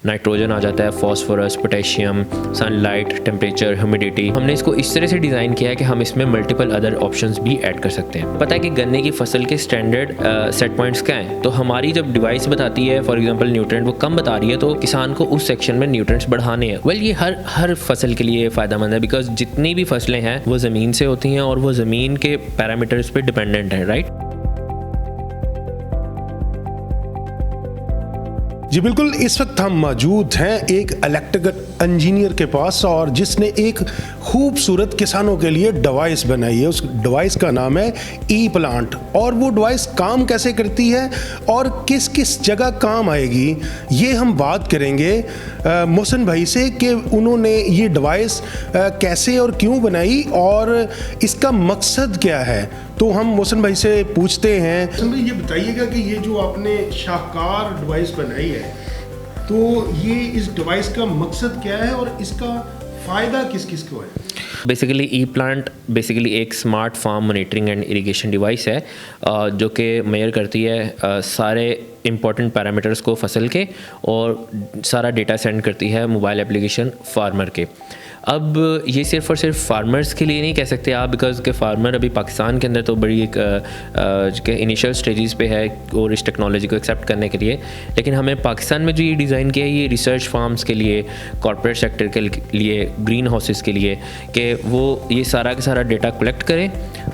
Nitrogen आ जाता है, phosphorus, potassium, sunlight, temperature, humidity. हमने इसको इस तरह से डिज़ाइन किया है कि हम इसमें मल्टीपल अदर ऑप्शंस भी ऐड कर सकते हैं। पता है कि गन्ने की फसल के स्टैंडर्ड सेट पॉइंट्स क्या हैं, तो हमारी जब डिवाइस बताती है फॉर एग्जांपल न्यूट्रिएंट वो कम बता रही है तो किसान को उस सेक्शन में न्यूट्रिएंट्स बढ़ाने हैं। वेल ये हर फसल के लिए फ़ायदेमंद है, बिकॉज जितनी भी फसलें हैं वो ज़मीन से होती हैं और वो ज़मीन के पैरामीटर्स पे डिपेंडेंट है, राइट। जी बिल्कुल, इस वक्त हम मौजूद हैं एक इलेक्ट्रिकल इंजीनियर के पास और जिसने एक खूबसूरत किसानों के लिए डिवाइस बनाई है। उस डिवाइस का नाम है ई प्लांट। और वो डिवाइस काम कैसे करती है और किस किस जगह काम आएगी, ये हम बात करेंगे मोहसिन भाई से कि उन्होंने ये डिवाइस कैसे और क्यों बनाई और इसका मकसद क्या है। तो हम मोहसिन भाई से पूछते हैं। मोहसिन भाई, ये बताइएगा कि ये जो आपने शाहकार डिवाइस बनाई है, तो ये इस डिवाइस का मकसद क्या है और इसका फ़ायदा किस किस को है। बेसिकली ई प्लांट बेसिकली एक smart farm monitoring and irrigation device है जो कि मेजर करती है सारे इंपॉर्टेंट पैरामीटर्स को फसल के और सारा डेटा सेंड करती है मोबाइल एप्लीकेशन फार्मर के। अब ये सिर्फ और सिर्फ फार्मर्स के लिए नहीं कह सकते आप, बिकॉज के फार्मर अभी पाकिस्तान के अंदर तो बड़ी एक इनिशियल स्टेजेस पे है और इस टेक्नोलॉजी को एक्सेप्ट करने के लिए। लेकिन हमें पाकिस्तान में जो ये डिज़ाइन किया है ये रिसर्च फार्म्स के लिए, कॉर्पोरेट सेक्टर के लिए, ग्रीन हाउसेस के लिए, कि वो ये सारा का सारा डेटा कलेक्ट करें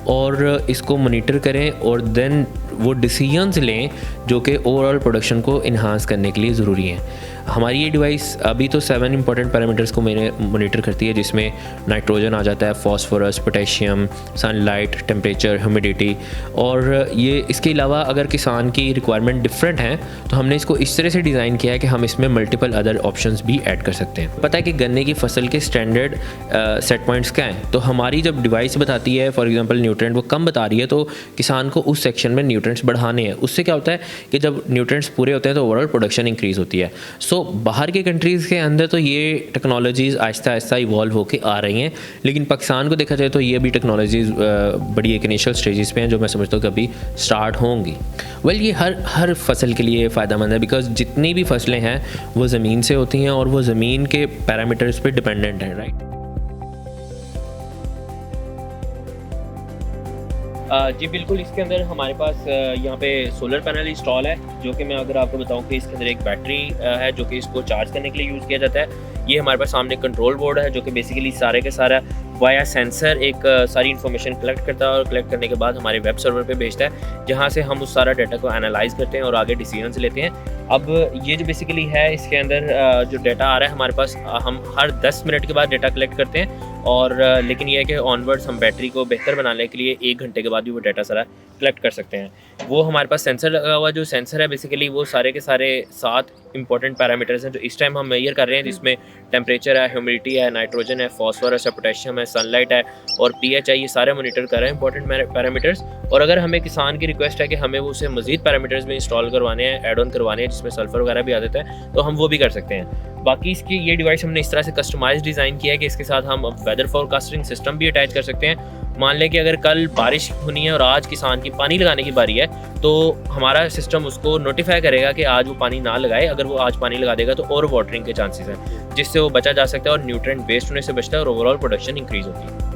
और इसको मॉनिटर करें और देन वो डिसीजंस लें जो कि ओवरऑल प्रोडक्शन को इन्हांस करने के लिए ज़रूरी हैं। हमारी ये डिवाइस अभी तो 7 इंपॉर्टेंट पैरामीटर्स को मॉनिटर करती है, जिसमें नाइट्रोजन आ जाता है, phosphorus, potassium, sunlight, temperature, humidity. और ये इसके अलावा अगर किसान की रिक्वायरमेंट डिफरेंट है तो हमने इसको इस तरह से डिज़ाइन किया है कि हम इसमें मल्टीपल अदर ऑप्शंस भी ऐड कर सकते हैं। पता है कि गन्ने की फसल के स्टैंडर्ड सेट पॉइंट्स क्या हैं, तो हमारी जब डिवाइस बताती है फॉर एग्जांपल न्यूट्रिएंट वो कम बता रही है तो किसान को उस सेक्शन में न्यूट्रिएंट्स बढ़ाने हैं। उससे क्या होता है कि जब न्यूट्रिएंट्स पूरे होते हैं तो ओवरऑल प्रोडक्शन इंक्रीज़ होती है। सो बाहर के कंट्रीज़ के अंदर तो ये टेक्नोलॉजीज़ आहिस्ता आहिस्ता इवॉल्व होकर आ रही हैं, लेकिन पाकिस्तान को देखा जाए तो ये भी टेक्नोलॉजीज़ बड़ी एक इनिशियल स्टेजेस पे हैं जो मैं समझता हूँ कि अभी स्टार्ट होंगी। वेल ये हर फसल के लिए फ़ायदेमंद है, बिकॉज जितनी भी फसलें हैं वो ज़मीन से होती हैं और वो ज़मीन के पैरामीटर्स पे डिपेंडेंट है, राइट। जी बिल्कुल, इसके अंदर हमारे पास यहाँ पे सोलर पैनल इंस्टॉल है, जो कि मैं अगर आपको बताऊँ कि इसके अंदर एक बैटरी है जो कि इसको चार्ज करने के लिए यूज़ किया जाता है। ये हमारे पास सामने कंट्रोल बोर्ड है जो कि बेसिकली सारे के सारा वाया सेंसर एक सारी इन्फॉर्मेशन कलेक्ट करता है और कलेक्ट करने के बाद हमारे वेब सर्वर पे भेजता है, जहाँ से हम उस सारा डाटा को एनालाइज करते हैं और आगे डिसीजंस लेते हैं। अब ये जो बेसिकली है इसके अंदर जो डाटा आ रहा है हमारे पास, हम हर 10 मिनट के बाद डाटा कलेक्ट करते हैं और लेकिन ये है कि ऑनवर्ड्स हम बैटरी को बेहतर बनाने के लिए 1 घंटे के बाद भी वो डाटा सारा कलेक्ट कर सकते हैं। वो हमारे पास सेंसर लगा हुआ, जो सेंसर है बेसिकली वो सारे के सारे 7 इंपॉर्टेंट पैरामीटर्स हैं जो इस टाइम हम मेजर कर रहे हैं, जिसमें टेम्परेचर है, ह्यूमिडिटी है, नाइट्रोजन है, फॉस्फोरस है, पोटेशियम है, सनलाइट है और पीएच है। ये सारे मॉनिटर कर रहे हैं इंपॉर्टेंट पैरामीटर्स। और अगर हमें किसान की रिक्वेस्ट है कि हमें वो उसे मजीद पैरामीटर्स में इंस्टॉल करवाने हैं, एड ऑन करवाने हैं, जिसमें सल्फर वगैरह भी आ जाता है, तो हम वो भी कर सकते हैं। बाकी इसकी ये डिवाइस हमने इस तरह से कस्टमाइज डिज़ाइन किया है कि इसके साथ हम वेदर फोरकास्टिंग सिस्टम भी अटैच कर सकते हैं। मान लें कि अगर कल बारिश होनी है और आज किसान की पानी लगाने की बारी है, तो हमारा सिस्टम उसको नोटिफाई करेगा कि आज वो पानी ना लगाए। अगर वो आज पानी लगा देगा तो ओवर वाटरिंग के चांसेस हैं, जिससे वो बचा जा सकता है और न्यूट्रिएंट वेस्ट होने से बचता है और ओवरऑल प्रोडक्शन इंक्रीज़ होती है।